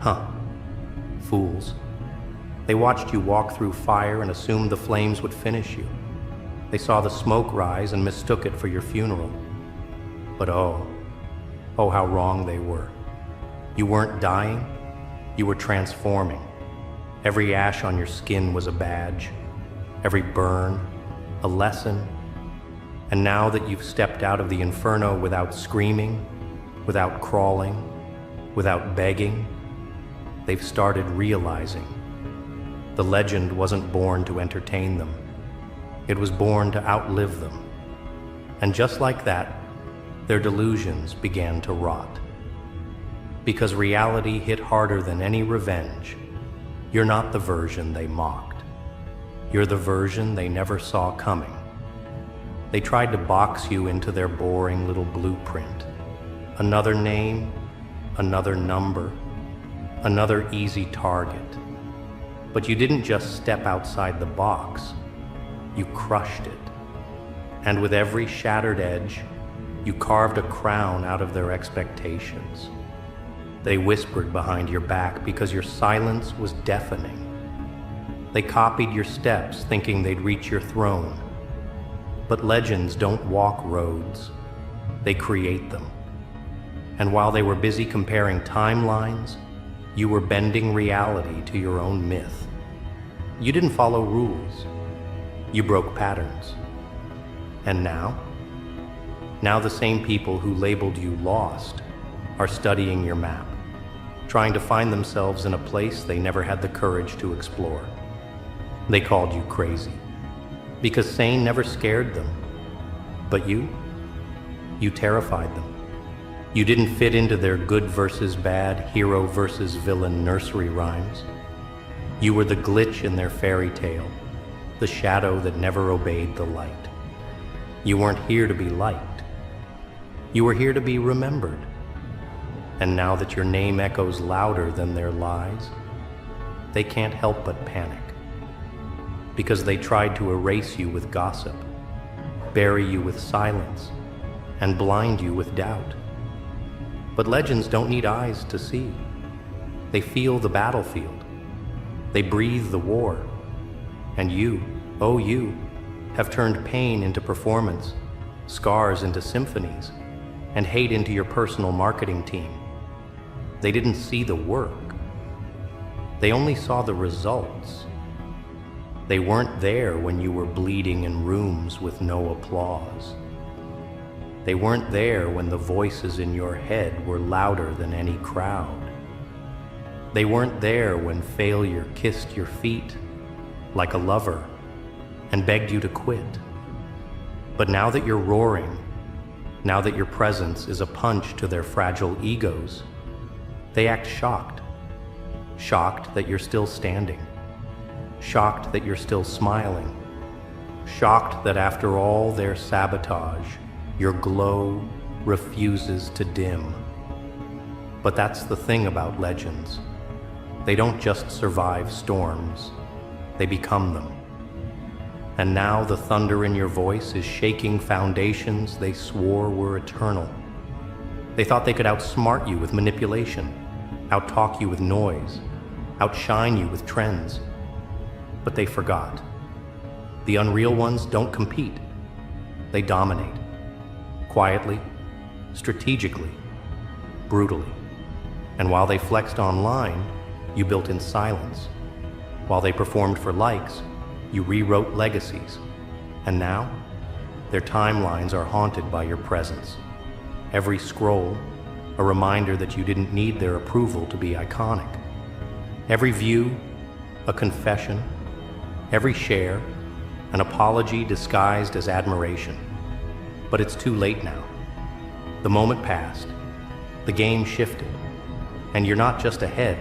Huh. Fools. They watched you walk through fire and assumed the flames would finish you. They saw the smoke rise and mistook it for your funeral. But oh, how wrong they were. You weren't dying, you were transforming. Every ash on your skin was a badge, every burn, a lesson. And now that you've stepped out of the inferno without screaming, without crawling, without begging, they've started realizing the legend wasn't born to entertain them. It was born to outlive them. And just like that, their delusions began to rot. Because reality hit harder than any revenge, you're not the version they mocked. You're the version they never saw coming. They tried to box you into their boring little blueprint. Another name, another number, another easy target. But you didn't just step outside the box, you crushed it. And with every shattered edge, you carved a crown out of their expectations. They whispered behind your back because your silence was deafening. They copied your steps thinking they'd reach your throne. But legends don't walk roads, they create them. And while they were busy comparing timelines, you were bending reality to your own myth. You didn't follow rules, you broke patterns. And now the same people who labeled you lost are studying your map, trying to find themselves in a place they never had the courage to explore. They called you crazy, because sane never scared them. But you terrified them. You didn't fit into their good versus bad, hero versus villain nursery rhymes. You were the glitch in their fairy tale, the shadow that never obeyed the light. You weren't here to be liked. You were here to be remembered. And now that your name echoes louder than their lies, they can't help but panic. Because they tried to erase you with gossip, bury you with silence, and blind you with doubt. But legends don't need eyes to see. They feel the battlefield. They breathe the war. And you, oh you, have turned pain into performance, scars into symphonies, and hate into your personal marketing team. They didn't see the work. They only saw the results. They weren't there when you were bleeding in rooms with no applause. They weren't there when the voices in your head were louder than any crowd. They weren't there when failure kissed your feet like a lover and begged you to quit. But now that you're roaring, now that your presence is a punch to their fragile egos, they act shocked. Shocked that you're still standing. Shocked that you're still smiling. Shocked that after all their sabotage, your glow refuses to dim. But that's the thing about legends. They don't just survive storms, they become them. And now the thunder in your voice is shaking foundations they swore were eternal. They thought they could outsmart you with manipulation, outtalk you with noise, outshine you with trends. But they forgot. The unreal ones don't compete. They dominate. Quietly, strategically, brutally. And while they flexed online, you built in silence. While they performed for likes, you rewrote legacies. And now, their timelines are haunted by your presence. Every scroll, a reminder that you didn't need their approval to be iconic. Every view, a confession. Every share, an apology disguised as admiration. But it's too late now. The moment passed, the game shifted, and you're not just ahead,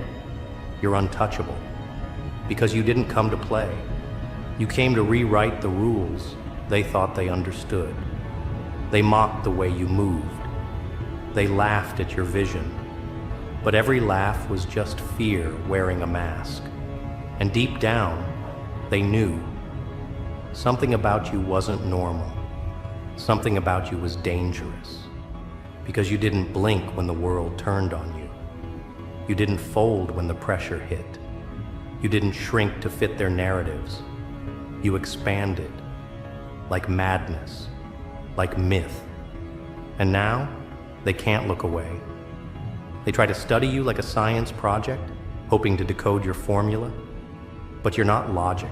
you're untouchable. Because you didn't come to play. You came to rewrite the rules they thought they understood. They mocked the way you moved. They laughed at your vision. But every laugh was just fear wearing a mask. And deep down, they knew something about you wasn't normal. Something about you was dangerous. Because you didn't blink when the world turned on you. You didn't fold when the pressure hit. You didn't shrink to fit their narratives. You expanded, like madness, like myth. And now, they can't look away. They try to study you like a science project, hoping to decode your formula. But you're not logic.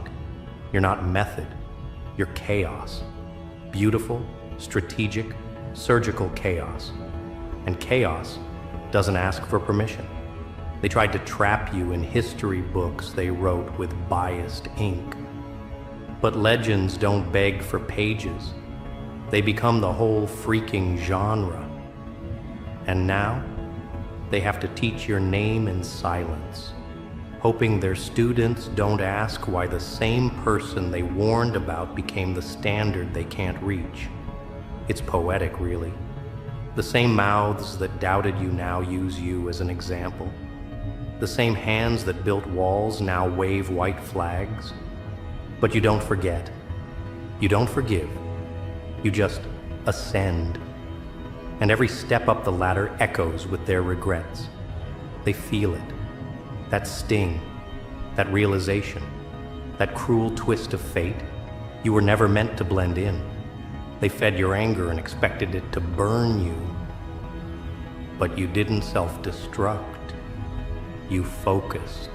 You're not method. You're chaos. Beautiful, strategic, surgical chaos. And chaos doesn't ask for permission. They tried to trap you in history books they wrote with biased ink. But legends don't beg for pages. They become the whole freaking genre. And now, they have to teach your name in silence, hoping their students don't ask why the same person they warned about became the standard they can't reach. It's poetic, really. The same mouths that doubted you now use you as an example. The same hands that built walls now wave white flags. But you don't forget. You don't forgive. You just ascend. And every step up the ladder echoes with their regrets. They feel it. That sting, that realization, that cruel twist of fate. You were never meant to blend in. They fed your anger and expected it to burn you. But you didn't self-destruct. You focused.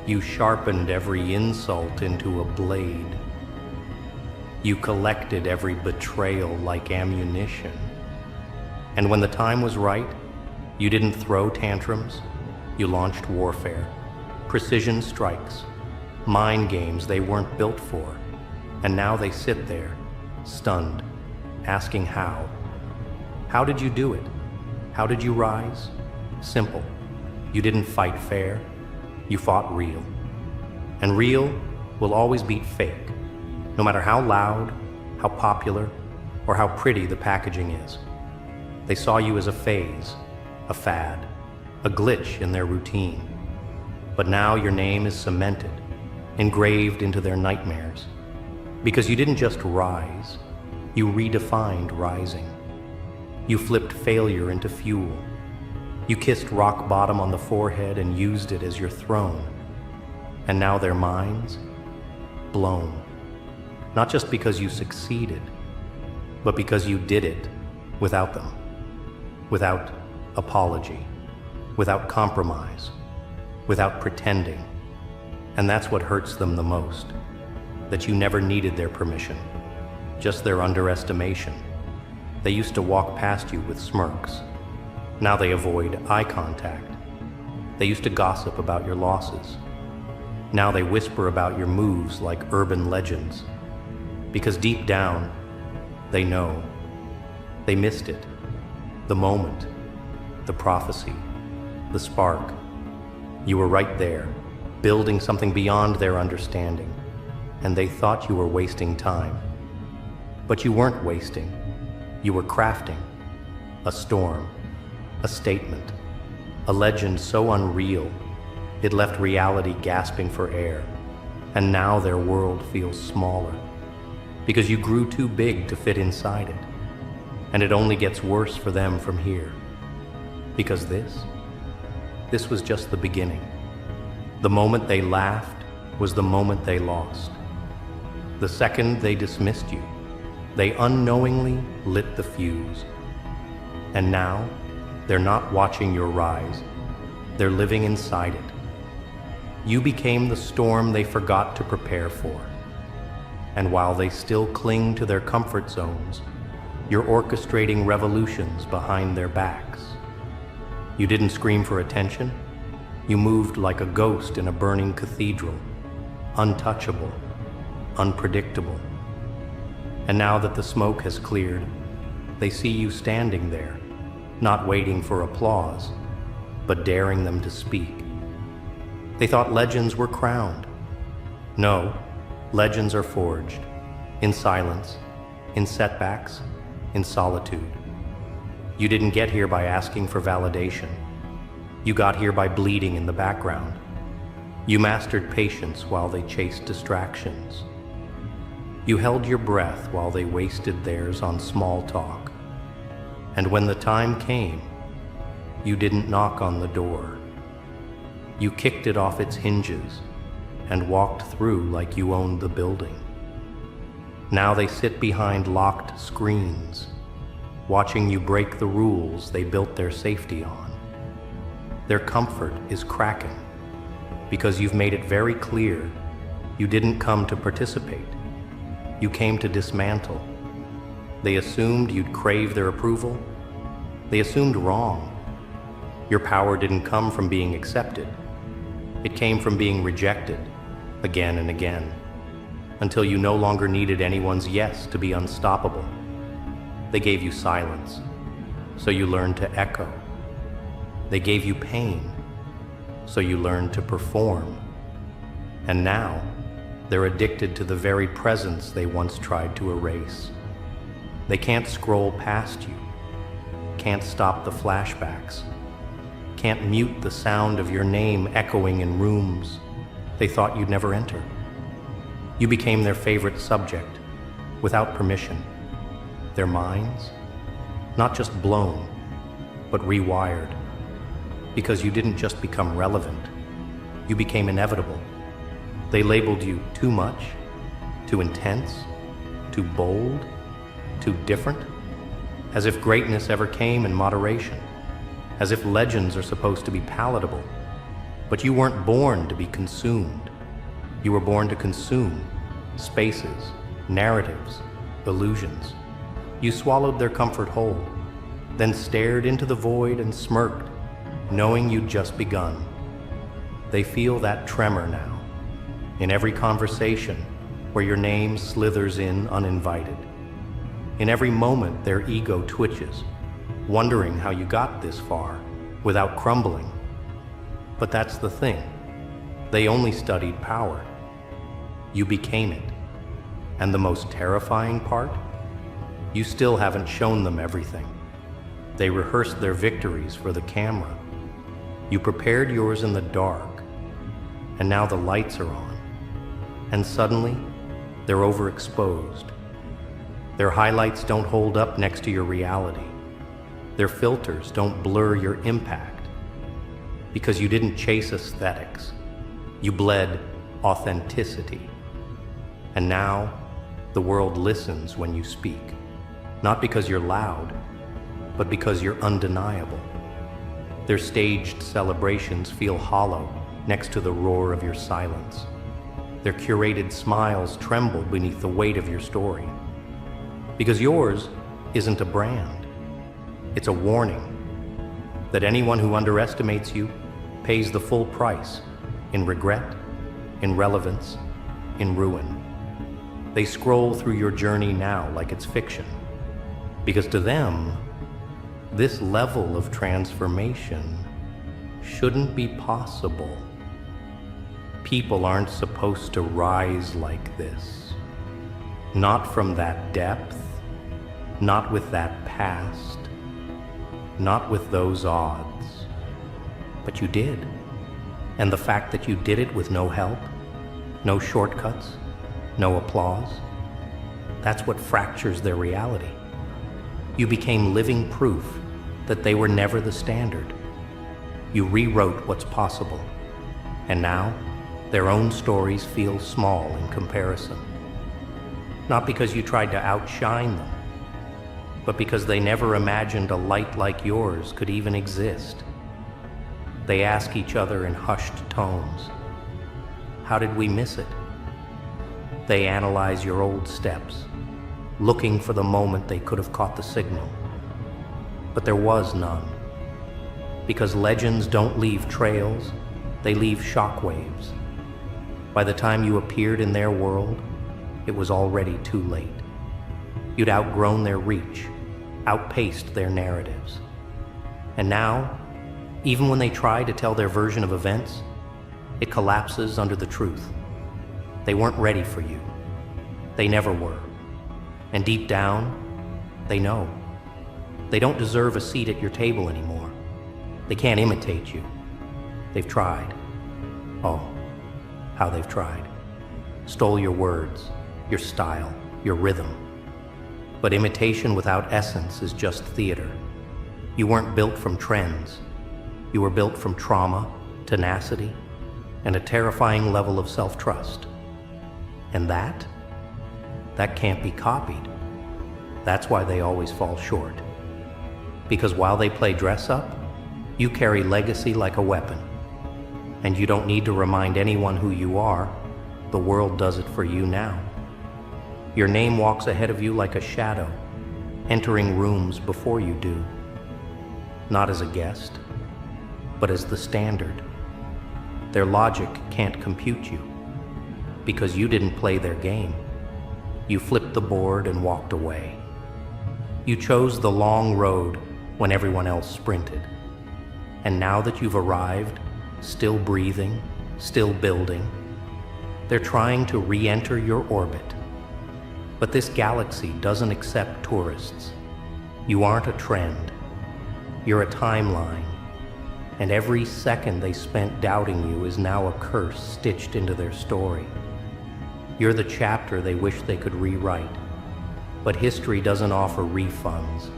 You sharpened every insult into a blade. You collected every betrayal like ammunition. And when the time was right, you didn't throw tantrums. You launched warfare, precision strikes, mind games they weren't built for. And now they sit there, stunned, asking how. How did you do it? How did you rise? Simple. You didn't fight fair. You fought real. And real will always beat fake, no matter how loud, how popular, or how pretty the packaging is. They saw you as a phase, a fad, a glitch in their routine. But now your name is cemented, engraved into their nightmares. Because you didn't just rise, you redefined rising. You flipped failure into fuel. You kissed rock bottom on the forehead and used it as your throne. And now their minds, blown. Not just because you succeeded, but because you did it without them. Without apology, without compromise, without pretending. And that's what hurts them the most, that you never needed their permission, just their underestimation. They used to walk past you with smirks. Now they avoid eye contact. They used to gossip about your losses. Now they whisper about your moves like urban legends. Because deep down, they know. They missed it. The moment, the prophecy, the spark. You were right there, building something beyond their understanding, and they thought you were wasting time. But you weren't wasting. You were crafting. A storm, a statement, a legend so unreal, it left reality gasping for air. And now their world feels smaller, because you grew too big to fit inside it. And it only gets worse for them from here. Because this was just the beginning. The moment they laughed was the moment they lost. The second they dismissed you, they unknowingly lit the fuse. And now, they're not watching your rise. They're living inside it. You became the storm they forgot to prepare for. And while they still cling to their comfort zones, you're orchestrating revolutions behind their backs. You didn't scream for attention. You moved like a ghost in a burning cathedral, untouchable, unpredictable. And now that the smoke has cleared, they see you standing there, not waiting for applause, but daring them to speak. They thought legends were crowned. No, legends are forged, in silence, in setbacks, in solitude. You didn't get here by asking for validation. You got here by bleeding in the background. You mastered patience while they chased distractions. You held your breath while they wasted theirs on small talk. And when the time came, You didn't knock on the door. You kicked it off its hinges and walked through like you owned the building. Now they sit behind locked screens, watching you break the rules they built their safety on. Their comfort is cracking because you've made it very clear you didn't come to participate. You came to dismantle. They assumed you'd crave their approval. They assumed wrong. Your power didn't come from being accepted. It came from being rejected again and again, until you no longer needed anyone's yes to be unstoppable. They gave you silence, so you learned to echo. They gave you pain, so you learned to perform. And now, they're addicted to the very presence they once tried to erase. They can't scroll past you, can't stop the flashbacks, can't mute the sound of your name echoing in rooms they thought you'd never enter. You became their favorite subject, without permission. Their minds, not just blown, but rewired. Because you didn't just become relevant, you became inevitable. They labeled you too much, too intense, too bold, too different, as if greatness ever came in moderation, as if legends are supposed to be palatable. But you weren't born to be consumed. You were born to consume spaces, narratives, illusions. You swallowed their comfort whole, then stared into the void and smirked, knowing you'd just begun. They feel that tremor now, in every conversation where your name slithers in uninvited. In every moment their ego twitches, wondering how you got this far without crumbling. But that's the thing. They only studied power. You became it. And the most terrifying part? You still haven't shown them everything. They rehearsed their victories for the camera. You prepared yours in the dark, and now the lights are on. And suddenly, they're overexposed. Their highlights don't hold up next to your reality. Their filters don't blur your impact. Because you didn't chase aesthetics. You bled authenticity. And now, the world listens when you speak. Not because you're loud, but because you're undeniable. Their staged celebrations feel hollow next to the roar of your silence. Their curated smiles tremble beneath the weight of your story. Because yours isn't a brand. It's a warning that anyone who underestimates you pays the full price in regret, in relevance, in ruin. They scroll through your journey now like it's fiction. Because to them, this level of transformation shouldn't be possible. People aren't supposed to rise like this. Not from that depth, not with that past, not with those odds. But you did. And the fact that you did it with no help, no shortcuts, no applause, that's what fractures their reality. You became living proof that they were never the standard. You rewrote what's possible. And now, their own stories feel small in comparison. Not because you tried to outshine them, but because they never imagined a light like yours could even exist. They ask each other in hushed tones, how did we miss it? They analyze your old steps, looking for the moment they could have caught the signal. But there was none. Because legends don't leave trails, they leave shockwaves. By the time you appeared in their world, it was already too late. You'd outgrown their reach, outpaced their narratives. And now, even when they try to tell their version of events, it collapses under the truth. They weren't ready for you. They never were. And deep down, they know. They don't deserve a seat at your table anymore. They can't imitate you. They've tried. Oh, how they've tried. Stole your words, your style, your rhythm. But imitation without essence is just theater. You weren't built from trends. You were built from trauma, tenacity, and a terrifying level of self-trust. And that can't be copied. That's why they always fall short. Because while they play dress-up, you carry legacy like a weapon. And you don't need to remind anyone who you are. The world does it for you now. Your name walks ahead of you like a shadow, entering rooms before you do. Not as a guest, but as the standard. Their logic can't compute you, because you didn't play their game. You flipped the board and walked away. You chose the long road when everyone else sprinted. And now that you've arrived, still breathing, still building, they're trying to re-enter your orbit. But this galaxy doesn't accept tourists. You aren't a trend. You're a timeline. And every second they spent doubting you is now a curse stitched into their story. You're the chapter they wish they could rewrite. But history doesn't offer refunds,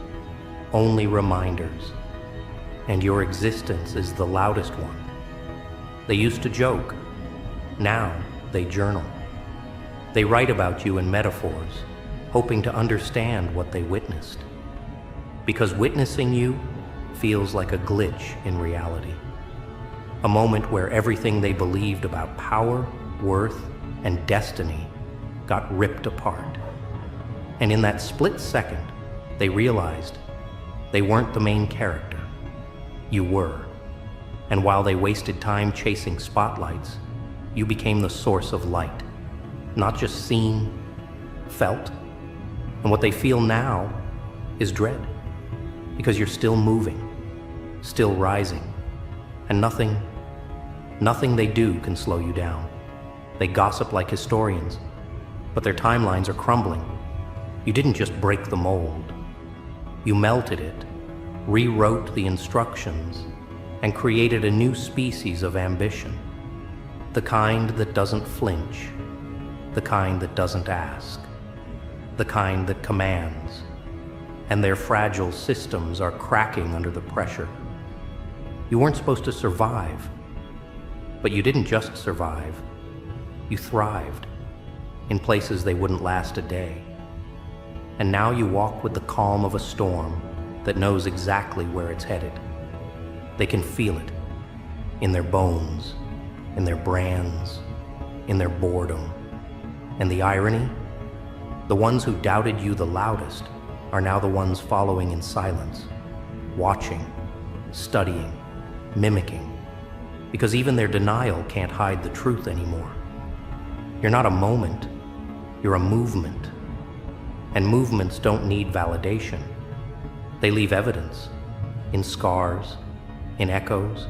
only reminders. And your existence is the loudest one. They used to joke. Now they journal. They write about you in metaphors, hoping to understand what they witnessed. Because witnessing you feels like a glitch in reality. A moment where everything they believed about power, worth, and destiny got ripped apart. And in that split second, they realized they weren't the main character. You were. And while they wasted time chasing spotlights, you became the source of light. Not just seen, felt. And what they feel now is dread. Because you're still moving, still rising. And nothing they do can slow you down. They gossip like historians, but their timelines are crumbling. You didn't just break the mold. You melted it, rewrote the instructions, and created a new species of ambition. The kind that doesn't flinch, the kind that doesn't ask, the kind that commands. And their fragile systems are cracking under the pressure. You weren't supposed to survive, but you didn't just survive. You thrived in places they wouldn't last a day. And now you walk with the calm of a storm that knows exactly where it's headed. They can feel it in their bones, in their brands, in their boredom. And the irony? The ones who doubted you the loudest are now the ones following in silence, watching, studying, mimicking, because even their denial can't hide the truth anymore. You're not a moment, you're a movement. And movements don't need validation. They leave evidence in scars, in echoes,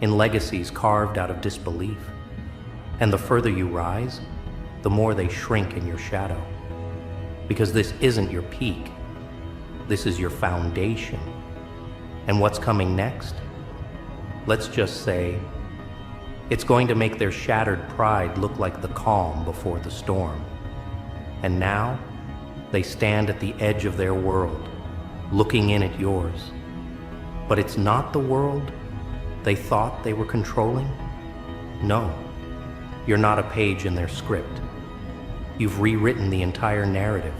in legacies carved out of disbelief. And the further you rise, the more they shrink in your shadow. Because this isn't your peak, this is your foundation. And what's coming next? Let's just say, it's going to make their shattered pride look like the calm before the storm. And now, they stand at the edge of their world, looking in at yours. But it's not the world they thought they were controlling? No, you're not a page in their script. You've rewritten the entire narrative.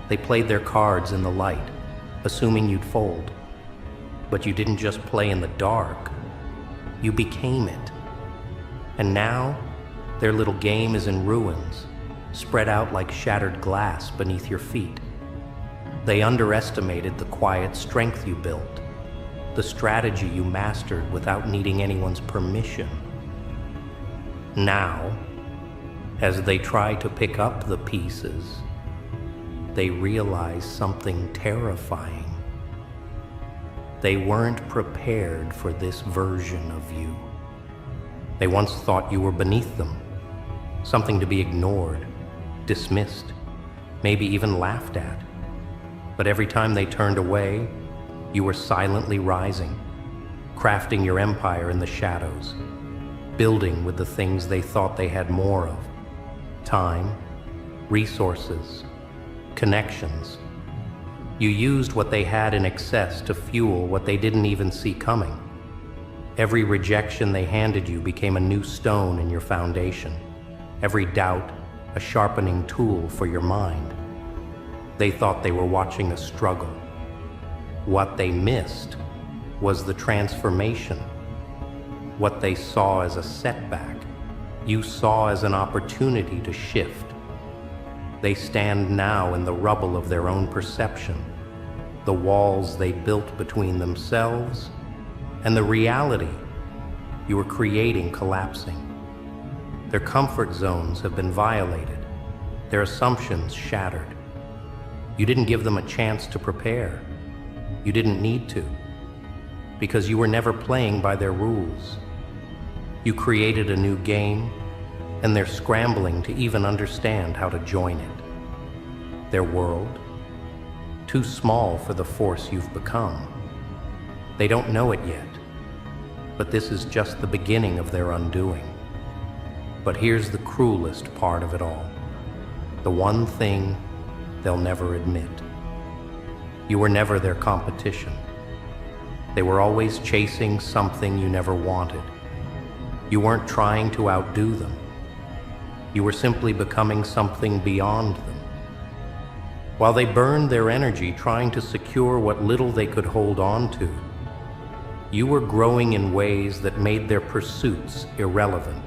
They played their cards in the light, assuming you'd fold. But you didn't just play in the dark, you became it. And now, their little game is in ruins, spread out like shattered glass beneath your feet. They underestimated the quiet strength you built, the strategy you mastered without needing anyone's permission. Now, as they try to pick up the pieces, they realize something terrifying. They weren't prepared for this version of you. They once thought you were beneath them, something to be ignored, dismissed, maybe even laughed at. But every time they turned away, you were silently rising, crafting your empire in the shadows, building with the things they thought they had more of: time, resources, connections. You used what they had in excess to fuel what they didn't even see coming. Every rejection they handed you became a new stone in your foundation. Every doubt, a sharpening tool for your mind. They thought they were watching a struggle. What they missed was the transformation. What they saw as a setback, you saw as an opportunity to shift. They stand now in the rubble of their own perception, the walls they built between themselves and the reality you were creating collapsing. Their comfort zones have been violated, their assumptions shattered. You didn't give them a chance to prepare. You didn't need to, because you were never playing by their rules. You created a new game, and they're scrambling to even understand how to join it. Their world, too small for the force you've become. They don't know it yet, but this is just the beginning of their undoing. But here's the cruelest part of it all, the one thing they'll never admit. You were never their competition. They were always chasing something you never wanted. You weren't trying to outdo them. You were simply becoming something beyond them. While they burned their energy trying to secure what little they could hold on to, you were growing in ways that made their pursuits irrelevant.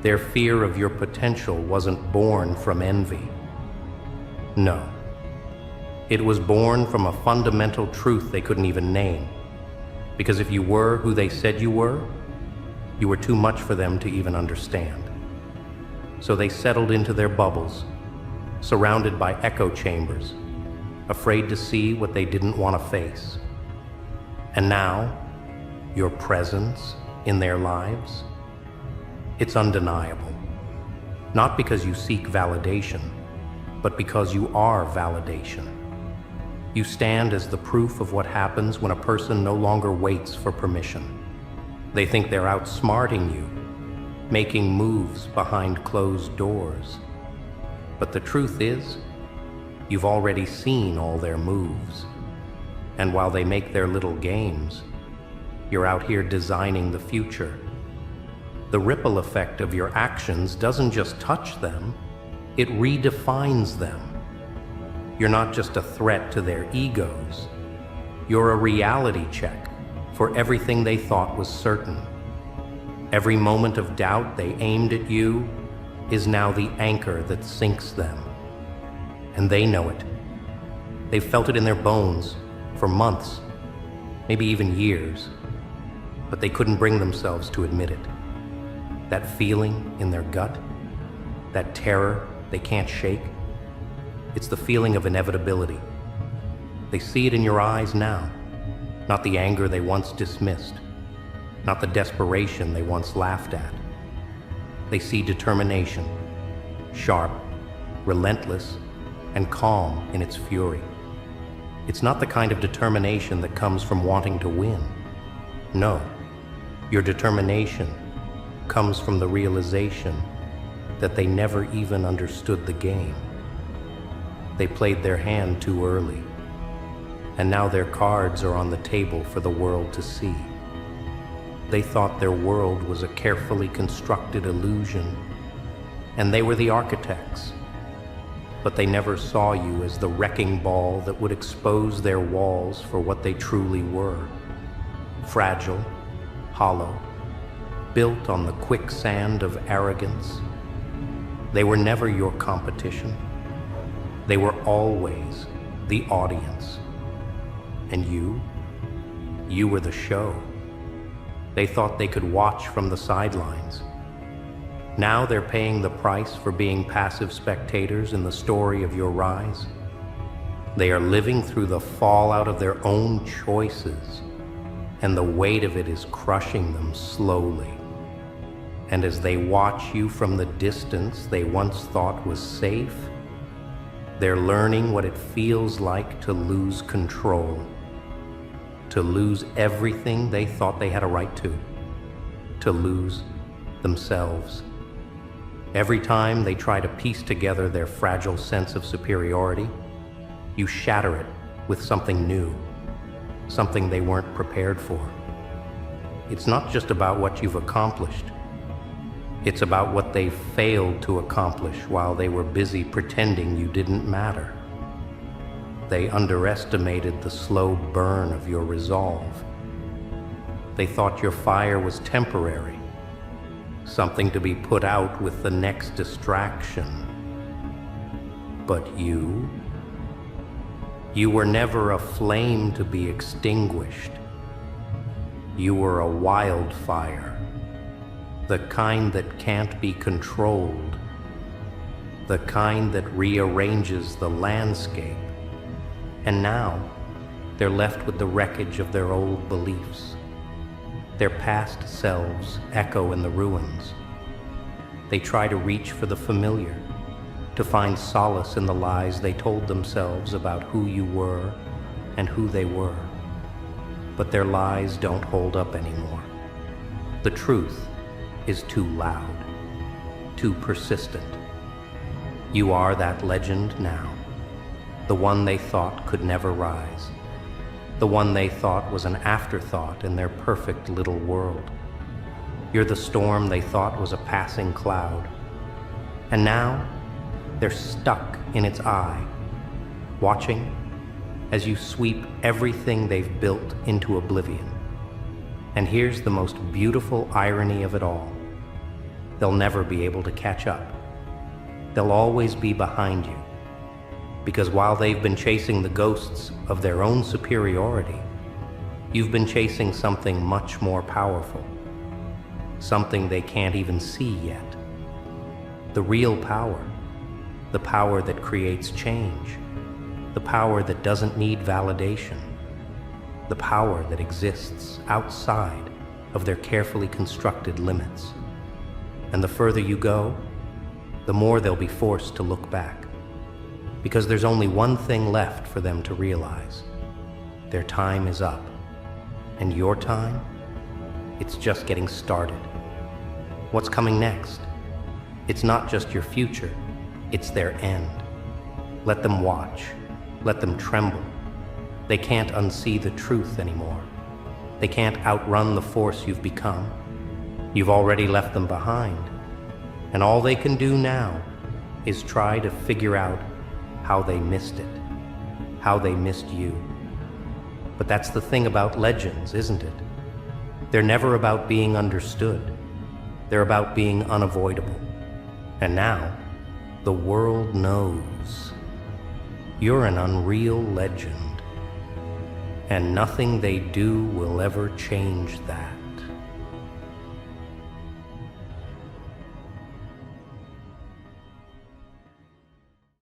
Their fear of your potential wasn't born from envy. No. It was born from a fundamental truth they couldn't even name. Because if you were who they said you were too much for them to even understand. So they settled into their bubbles, surrounded by echo chambers, afraid to see what they didn't want to face. And now, your presence in their lives, it's undeniable. Not because you seek validation, but because you are validation. You stand as the proof of what happens when a person no longer waits for permission. They think they're outsmarting you, making moves behind closed doors. But the truth is, you've already seen all their moves. And while they make their little games, you're out here designing the future. The ripple effect of your actions doesn't just touch them, it redefines them. You're not just a threat to their egos. You're a reality check for everything they thought was certain. Every moment of doubt they aimed at you is now the anchor that sinks them. And they know it. They've felt it in their bones for months, maybe even years, but they couldn't bring themselves to admit it. That feeling in their gut, that terror they can't shake, it's the feeling of inevitability. They see it in your eyes now, not the anger they once dismissed, not the desperation they once laughed at. They see determination, sharp, relentless, and calm in its fury. It's not the kind of determination that comes from wanting to win. No, your determination comes from the realization that they never even understood the game. They played their hand too early, and now their cards are on the table for the world to see. They thought their world was a carefully constructed illusion, and they were the architects. But they never saw you as the wrecking ball that would expose their walls for what they truly were. Fragile, hollow, built on the quicksand of arrogance. They were never your competition. They were always the audience. And you were the show. They thought they could watch from the sidelines. Now they're paying the price for being passive spectators in the story of your rise. They are living through the fallout of their own choices, and the weight of it is crushing them slowly. And as they watch you from the distance they once thought was safe, they're learning what it feels like to lose control, to lose everything they thought they had a right to lose themselves. Every time they try to piece together their fragile sense of superiority, you shatter it with something new, something they weren't prepared for. it's not just about what you've accomplished. It's about what they failed to accomplish while they were busy pretending you didn't matter. They underestimated the slow burn of your resolve. They thought your fire was temporary, something to be put out with the next distraction. But you were never a flame to be extinguished. You were a wildfire, the kind that can't be controlled, the kind that rearranges the landscape. And now, they're left with the wreckage of their old beliefs. Their past selves echo in the ruins. They try to reach for the familiar, to find solace in the lies they told themselves about who you were and who they were. But their lies don't hold up anymore. The truth is too loud, too persistent. You are that legend now, the one they thought could never rise, the one they thought was an afterthought in their perfect little world. You're the storm they thought was a passing cloud, and now they're stuck in its eye, watching as you sweep everything they've built into oblivion. And here's the most beautiful irony of it all. They'll never be able to catch up. They'll always be behind you, because while they've been chasing the ghosts of their own superiority, you've been chasing something much more powerful, something they can't even see yet. The real power, the power that creates change, the power that doesn't need validation, the power that exists outside of their carefully constructed limits. And the further you go, the more they'll be forced to look back, because there's only one thing left for them to realize. Their time is up, and your time, it's just getting started. What's coming next? It's not just your future, it's their end. Let them watch, let them tremble. They can't unsee the truth anymore. They can't outrun the force you've become. You've already left them behind, and all they can do now is try to figure out how they missed it, how they missed you. But that's the thing about legends, isn't it? They're never about being understood. They're about being unavoidable. And now, the world knows. You're an unreal legend, and nothing they do will ever change that.